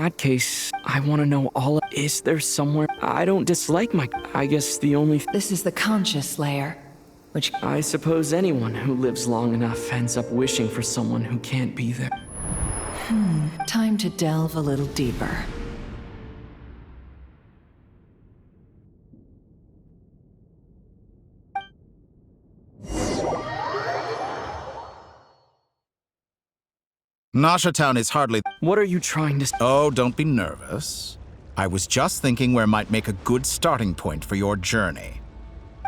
that case, I want to know all. Is there somewhere I don't dislike my? I guess the only. This is the conscious layer, which I suppose anyone who lives long enough ends up wishing for someone who can't be there. time to delve a little deeper. Nasha Town is hardly... What are you trying to? Oh, don't be nervous. I was just thinking where might make a good starting point for your journey.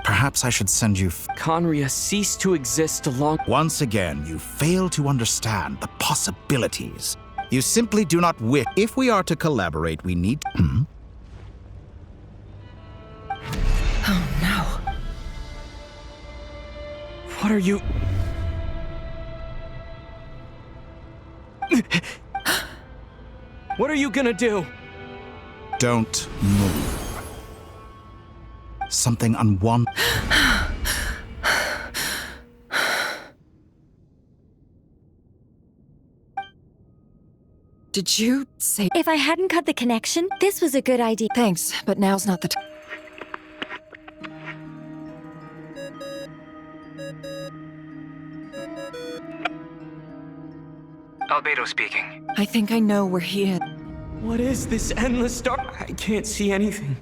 Perhaps I should send you... Conria ceased to exist along. Once again, you fail to understand the possibilities. You simply do not wish. If we are to collaborate, we need... Oh no. What are you? What are you gonna do? Don't move. Something unwanted... Did you say... If I hadn't cut the connection, this was a good idea. Thanks, but now's not the time. Albedo speaking. I think I know where he is. What is this endless dark? I can't see anything.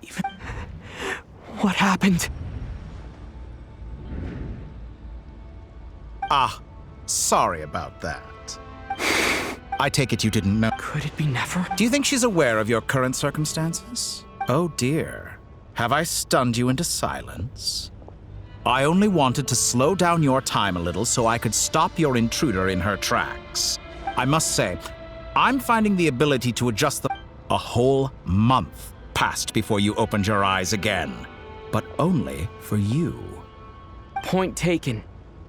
Even. What happened? Ah, sorry about that. I take it you didn't know. Could it be Never? Do you think she's aware of your current circumstances? Oh dear. Have I stunned you into silence? I only wanted to slow down your time a little so I could stop your intruder in her tracks. I must say, I'm finding the ability to adjust the... A whole month passed before you opened your eyes again. But only for you. Point taken.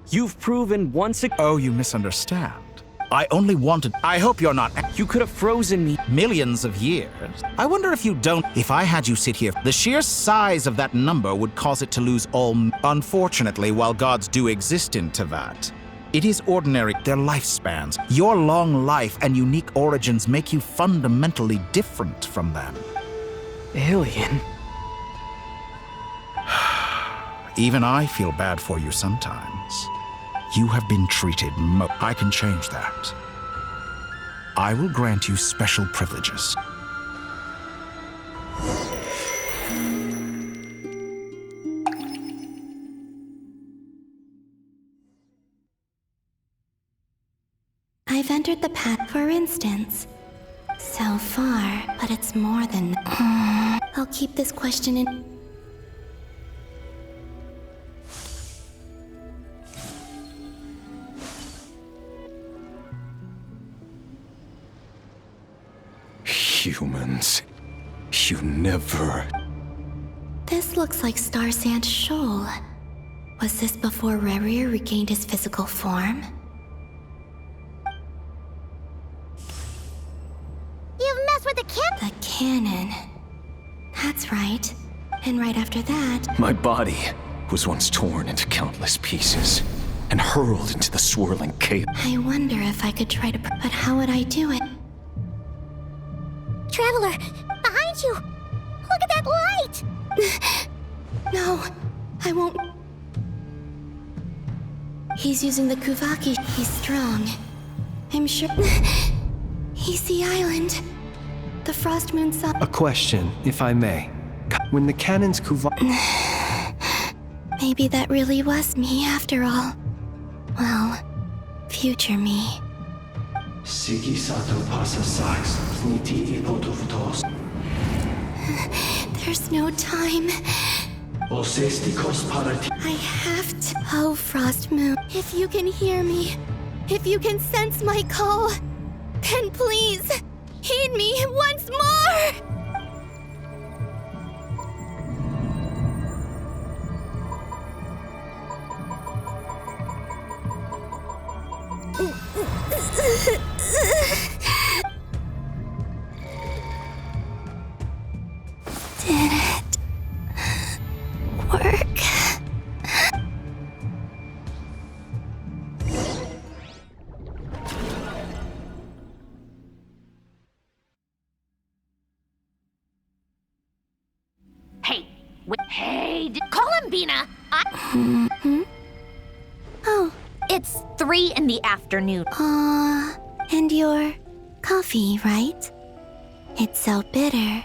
You've proven once again. Oh, you misunderstand. I only wanted... I hope you're not... You could have frozen me. Millions of years. I wonder if you don't... If I had you sit here, the sheer size of that number would cause it to lose all... Unfortunately, while gods do exist in Tevat, it is ordinary. Their lifespans, your long life and unique origins make you fundamentally different from them. Alien? Even I feel bad for you sometimes. You have been treated I can change that. I will grant you special privileges. I've entered the path, for instance. So far, but it's more than... I'll keep this question in... Humans, you never... This looks like Star Sand Shoal. Was this before Rerir regained his physical form? You've messed with the The cannon. That's right. And right after that... My body was once torn into countless pieces and hurled into the swirling chaos. I wonder if I could try to... But how would I do it? Traveler, behind you! Look at that light! No, I won't... He's using the Kuvaki. He's strong. I'm sure... He's the island. The Frost Moon Sun... A question, if I may. When the cannon's Maybe that really was me after all. Well, future me. There's no time. I have to... Oh, Frost Moon, if you can hear me, if you can sense my call, then please, heed me once more! Did it work? Sabina. Oh, It's 3 in the afternoon. and your coffee, right? It's so bitter.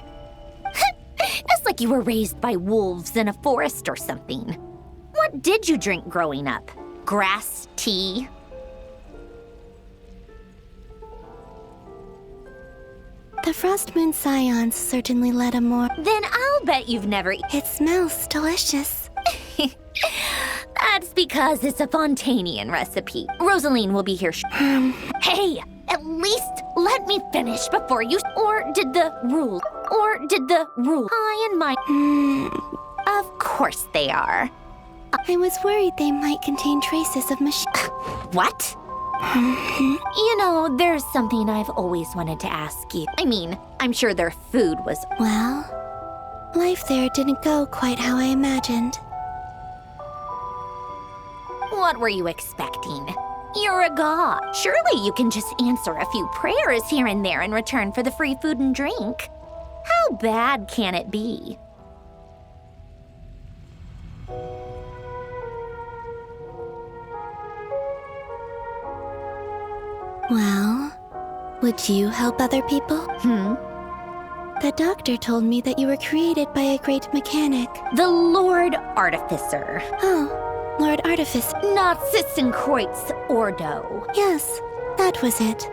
It's like you were raised by wolves in a forest or something. What did you drink growing up? Grass tea? The Frost Moon Scions certainly led a more... Then I'll bet you've never... It smells delicious. That's because it's a Fontanian recipe. Rosaline will be here. Hey, at least let me finish before you... Or did the rule... I and my... Of course they are. I was worried they might contain traces of What? You know, there's something I've always wanted to ask you. I mean, I'm sure their food was... Well, life there didn't go quite how I imagined. What were you expecting? You're a god. Surely you can just answer a few prayers here and there in return for the free food and drink. How bad can it be? Well, would you help other people? The doctor told me that you were created by a great mechanic. The Lord Artificer. Oh, Lord Artifice. Not Sitzenkreuz Ordo. Yes, that was it.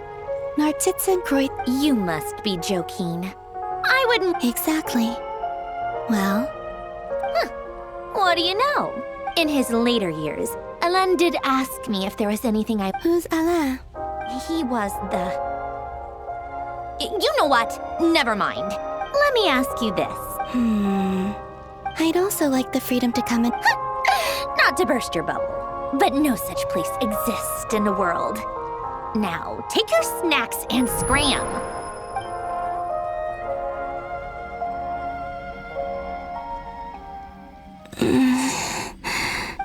Nartitzenkreuz. You must be joking. I wouldn't... Exactly. Well, What do you know? In his later years, Alain did ask me if there was anything I... who's Alain? He was the... You know what? Never mind. Let me ask you this. I'd also like the freedom to come in. Not to burst your bubble, but no such place exists in the world. Now, take your snacks and scram.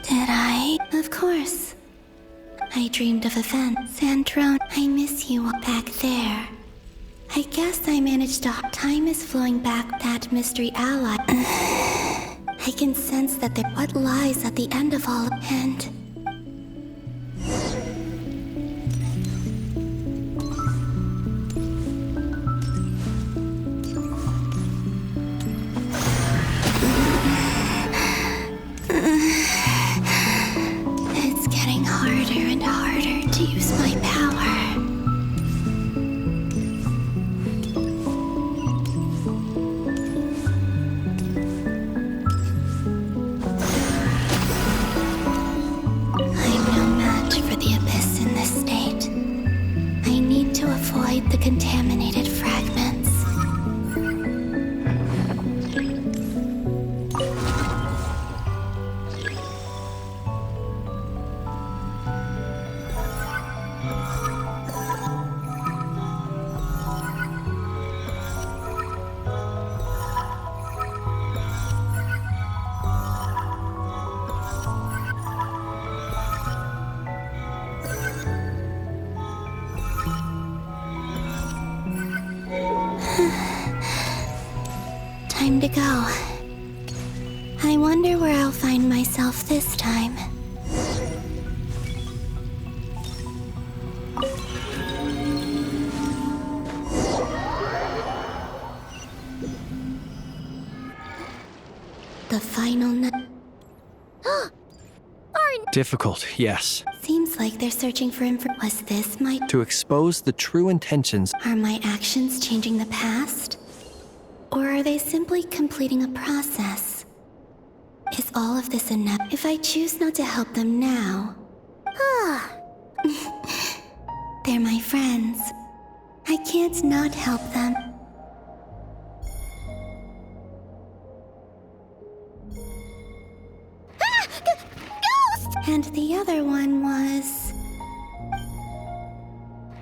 Did I? Of course. I dreamed of events. Sandrone, I miss you all back there. I guess I managed to... Time is flowing back that mystery ally. I can sense that there... What lies at the end of all... And... It's getting harder and harder to use my power. I'm no match for the abyss in this state. I need to avoid the contaminated fragments. Time to go. I wonder where I'll find myself this time. The final Difficult, yes. Seems like they're searching for info. Was this my... To expose the true intentions. Are my actions changing the past? Or are they simply completing a process? Is all of this enough? If I choose not to help them now... They're my friends. I can't not help them. Ghost! And the other one was...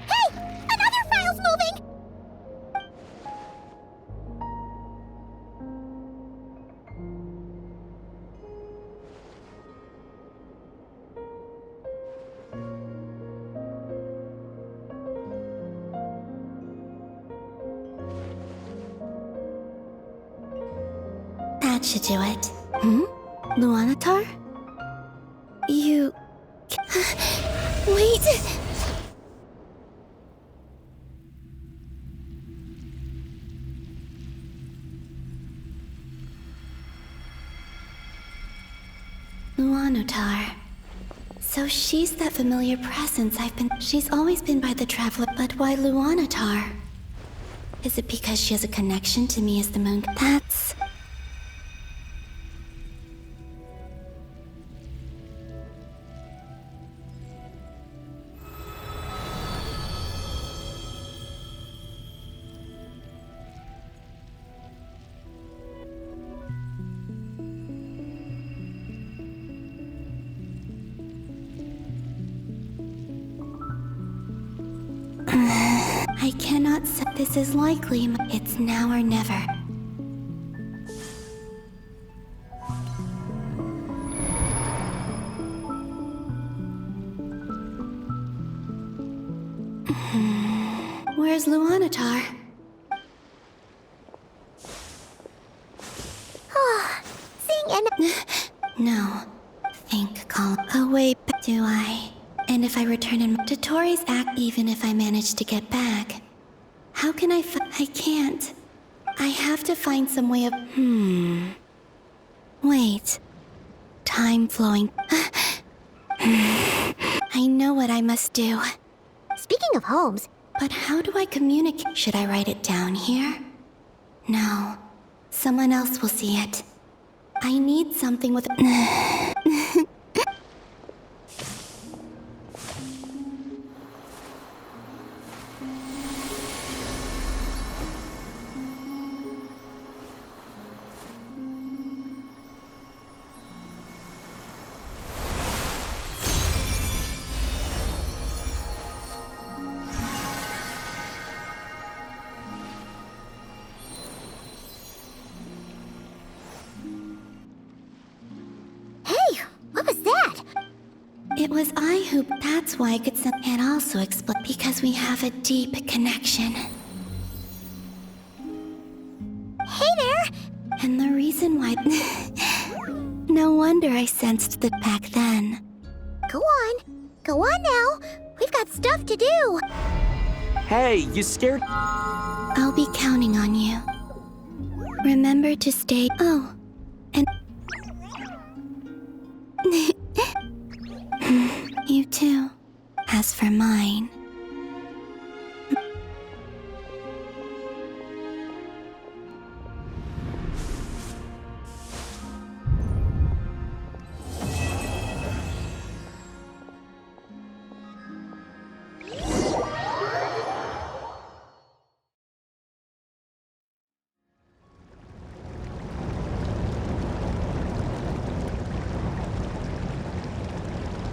Hey! Another file's moving! That should do it. Luanatar? You... Wait! Luanatar. So she's that familiar presence She's always been by the Traveler, but why Luanatar? Is it because she has a connection to me as the moon? That's... I cannot say this is likely. It's now or never. Where's Luanatar? Sing and... No. Think, call. Oh wait, do I? And if I return in to Tori's act, even if I manage to get back, how can I can't. I have to find some way of... Wait. Time flowing. I know what I must do. Speaking of homes, But how do I communicate? Should I write it down here? No. Someone else will see it. I need something with... It was I who... That's why I could send... And also explain... Because we have a deep connection. hey there! And the reason why... No wonder I sensed that back then. Go on. Go on now. We've got stuff to do. Hey, you scared? I'll be counting on you. Remember to stay... Oh, and... You too. As for mine...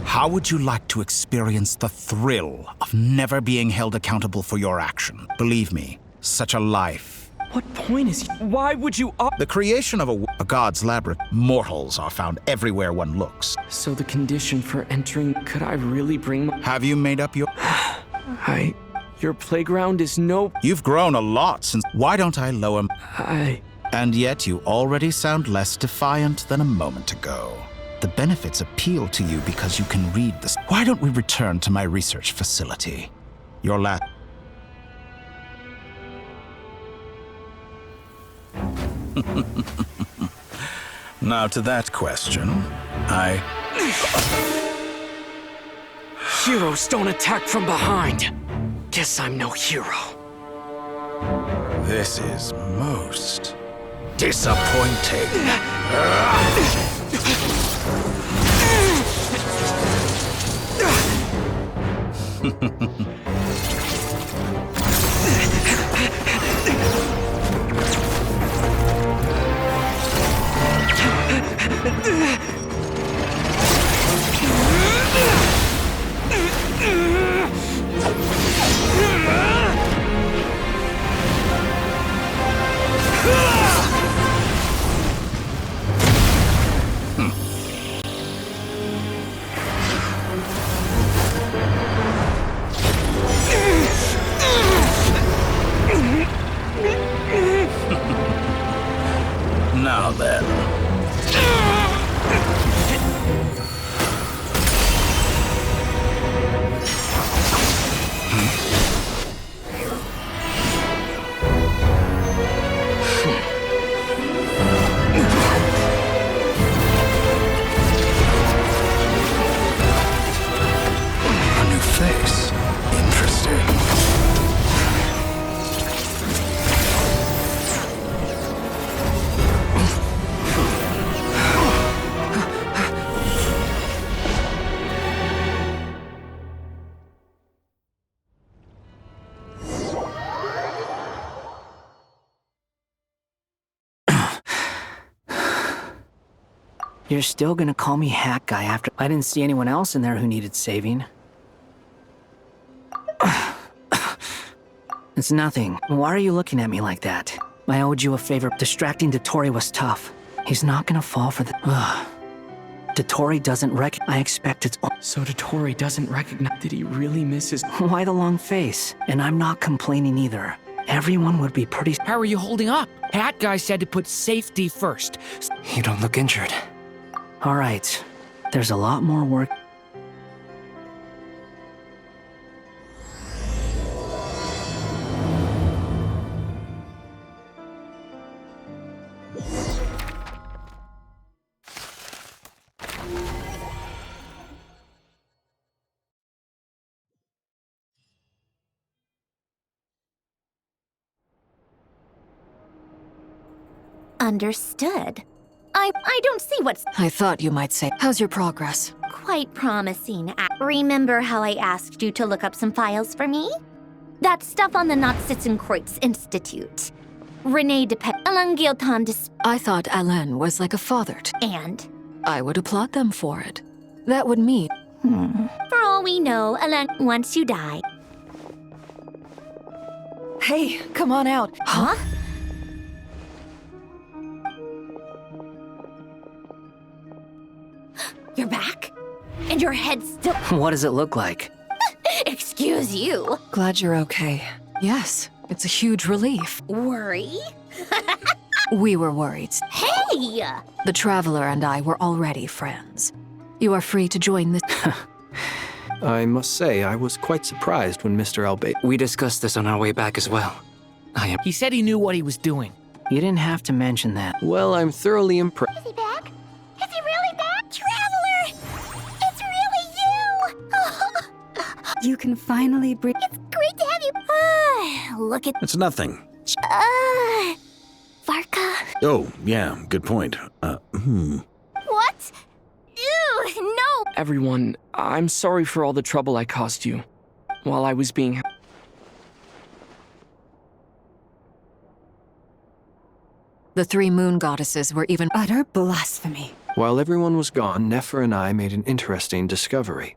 How would you like to experience the thrill of never being held accountable for your action? Believe me, such a life. What point is... Why would you... The creation of a god's labyrinth. Mortals are found everywhere one looks. So the condition for entering... Could I really bring... Have you made up your... Your playground is no... You've grown a lot since... Why don't I lower... And yet you already sound less defiant than a moment ago. The benefits appeal to you because you can read this. Why don't we return to my research facility? Your lab... Now to that question, Heroes don't attack from behind. Guess I'm no hero. This is most disappointing. Now then. You're still gonna call me Hat Guy after I didn't see anyone else in there who needed saving. It's nothing. Why are you looking at me like that? I owed you a favor. Distracting Dotori was tough. He's not gonna fall for the... Dotori doesn't I expect it's... So Dotori doesn't recognize that he really misses... Why the long face? And I'm not complaining either. Everyone would be pretty... How are you holding up? Hat Guy said to put safety first. You don't look injured. All right. There's a lot more work... Understood. I don't see what's I thought you might say, how's your progress? quite promising. Remember how I asked you to look up some files for me? That stuff on the Nachtschützenkreuz Institute. Renee Depet, Alain Guillotin I thought Alain was like a father to... and... I would applaud them for it. That would mean... For all we know, Alain, once you die... Hey, come on out. Huh? You're back? And your head's still... What does it look like? Excuse you. Glad you're okay. Yes, it's a huge relief. Worry? We were worried. Hey! The Traveler and I were already friends. You are free to join the... I must say, I was quite surprised when Mr. Albate... We discussed this on our way back as well. He said he knew what he was doing. You didn't have to mention that. Well, I'm thoroughly impressed. Is he back? Is he really back? Traveler! It's really you! You can finally breathe. It's great to have you. Look at... It's nothing. Varka. Oh, yeah, good point. What? Ew, no! Everyone, I'm sorry for all the trouble I caused you while I was being... The 3 moon goddesses were even... Utter blasphemy. While everyone was gone, Nefer and I made an interesting discovery.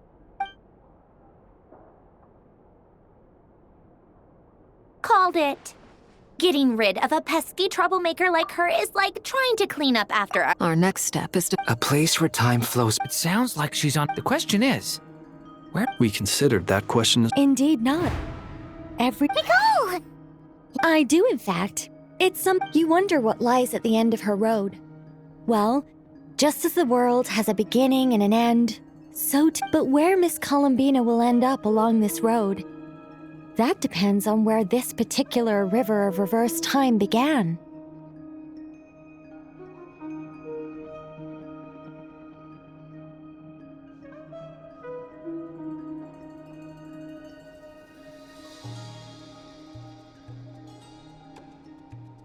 Called it. Getting rid of a pesky troublemaker like her is like trying to clean up after Our next step is to... A place where time flows. It sounds like she's on... The question is, where... We considered that question as... Indeed not. Nicole! I do, in fact. It's you wonder what lies at the end of her road. Well, just as the world has a beginning and an end, but where Miss Columbina will end up along this road, that depends on where this particular river of reverse time began.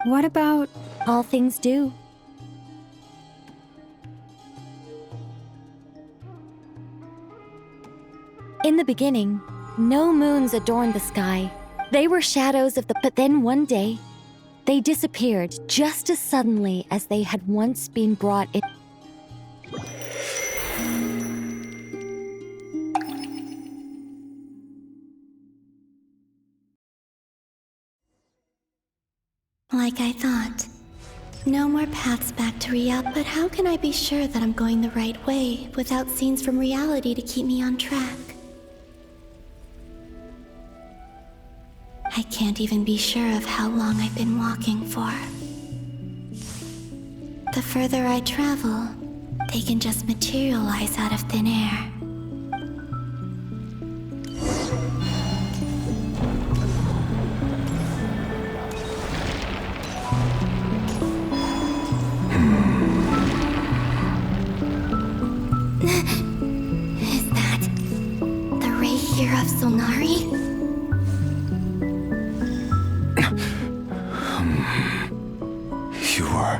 What about all things do? In the beginning, no moons adorned the sky. They were shadows of the... But then one day, they disappeared just as suddenly as they had once been brought in. Like I thought. No more paths back to reality, but how can I be sure that I'm going the right way without scenes from reality to keep me on track? I can't even be sure of how long I've been walking for. The further I travel, they can just materialize out of thin air. Is that the ray here of Solnari? You are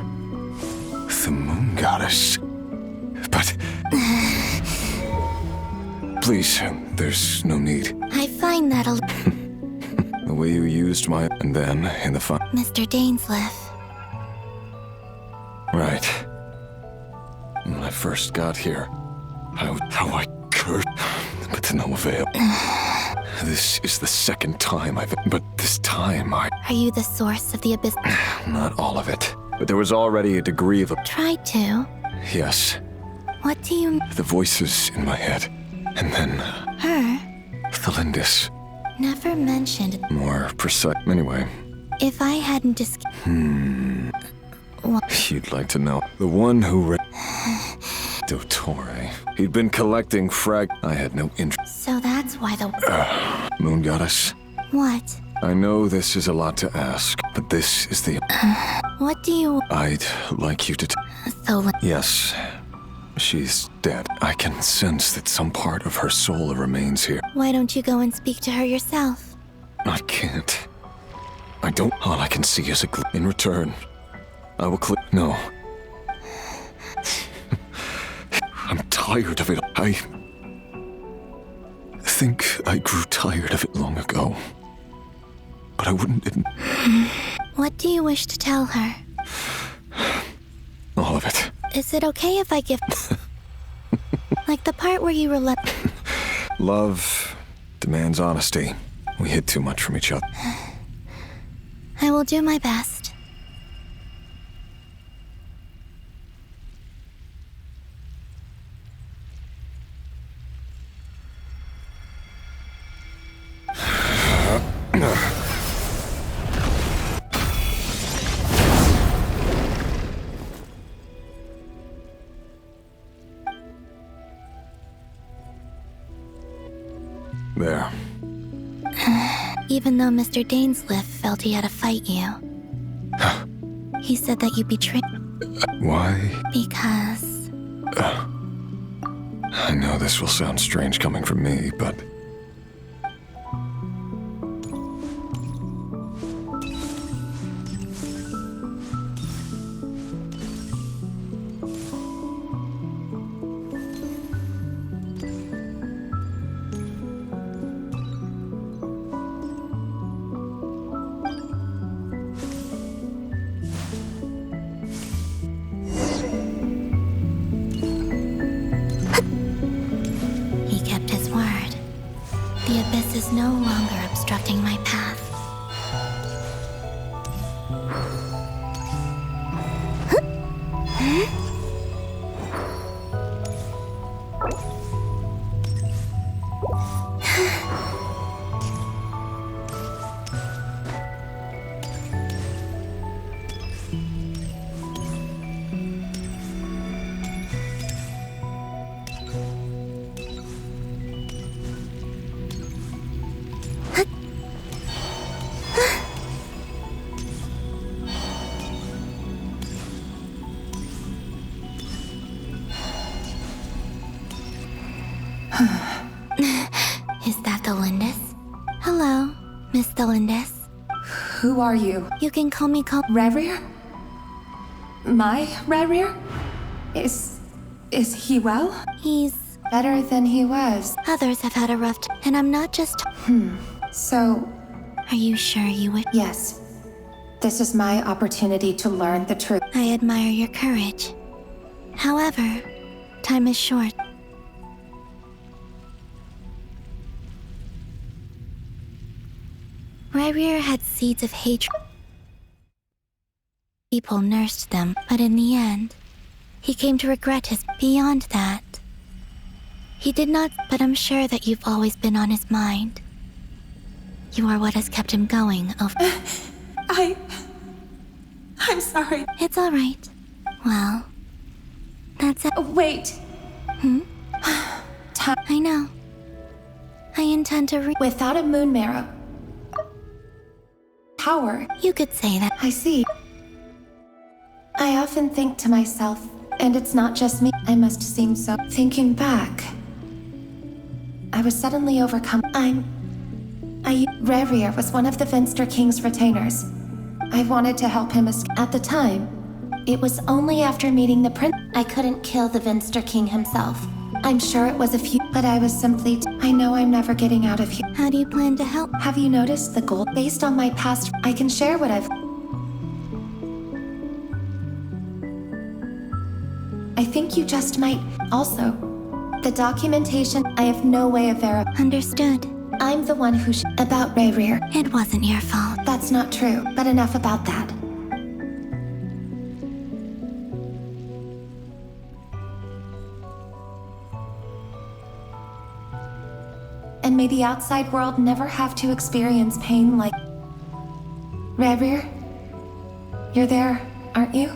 the moon goddess. But... Please, there's no need. I find that The way you used my... And then, in the fun... Mr. Dainsleif. Right. Well, I've first got here. How I cursed, but to no avail. This is the second time but this time Are you the source of the abyss? Not all of it. But there was already a degree of Try to. Yes. What do you... The voices in my head. And then... Her? Thelindis. Never mentioned... More precise. Anyway. If I hadn't just... What? You'd like to know. The one who Dottore. He'd been collecting frag... I had no interest. So that's why the... Moon Goddess. What? I know this is a lot to ask, but this is the... What do you... I'd like you to... Yes. She's dead. I can sense that some part of her soul remains here. Why don't you go and speak to her yourself? I can't. I don't... All I can see is a In return, I will No. I'm tired of it. I think I grew tired of it long ago. But I wouldn't... What do you wish to tell her? All of it. Is it okay if I give... Like the part where you were Love demands honesty. We hid too much from each other. I will do my best. There. Even though Mr. Dainsliff felt he had to fight you. He said that you betrayed... Why? Because... I know this will sound strange coming from me, but... He kept his word. The abyss is no longer obstructing my path. Is that Thelindis? Hello, Miss Thelindis. Who are you? You can call me Rerir? My Rerir? Is he well? He's... better than he was. Others have had a rough and I'm not just... So... Are you sure you would... Yes. This is my opportunity to learn the truth. I admire your courage. However, time is short. Rerir had seeds of hatred. People nursed them, but in the end, he came to regret his... Beyond that, he did not... But I'm sure that you've always been on his mind. You are what has kept him going over... I'm sorry. It's all right. Well, that's it. Wait. I know. I intend to Without a moon marrow. Power. You could say that. I see. I often think to myself, and it's not just me, I must seem so... Thinking back, I was suddenly overcome. Rerir was one of the Venster King's retainers. I wanted to help him escape. At the time, it was only after meeting the prince I couldn't kill the Venster King himself. I'm sure it was a few, but I was simply... I know I'm never getting out of here. How do you plan to help? Have you noticed the goal? Based on my past, I can share what I've... I think think you just might. Also, the documentation, I have no way of verifying. Understood. I'm the one who about Rerir. It wasn't your fault. That's not true, but enough about that. And may the outside world never have to experience pain like... Rerir? You're there, aren't you?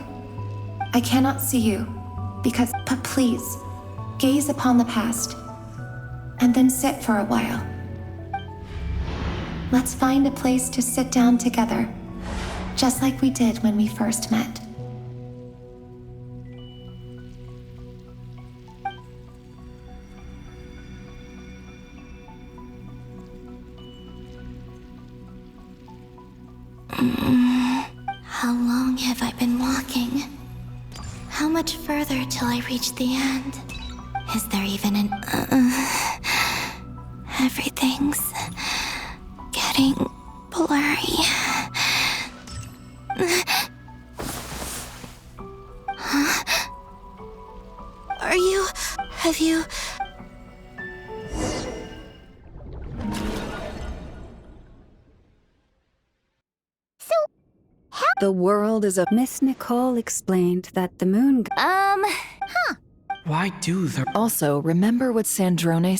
I cannot see you, because... But please, gaze upon the past, and then sit for a while. Let's find a place to sit down together, just like we did when we first met. How long have I been walking? How much further till I reach the end? Is there even an... Everything's getting blurry. Huh? Are you... Have you... The world is a... Miss Nicole explained that the moon... Why do the... Also, remember what Sandrone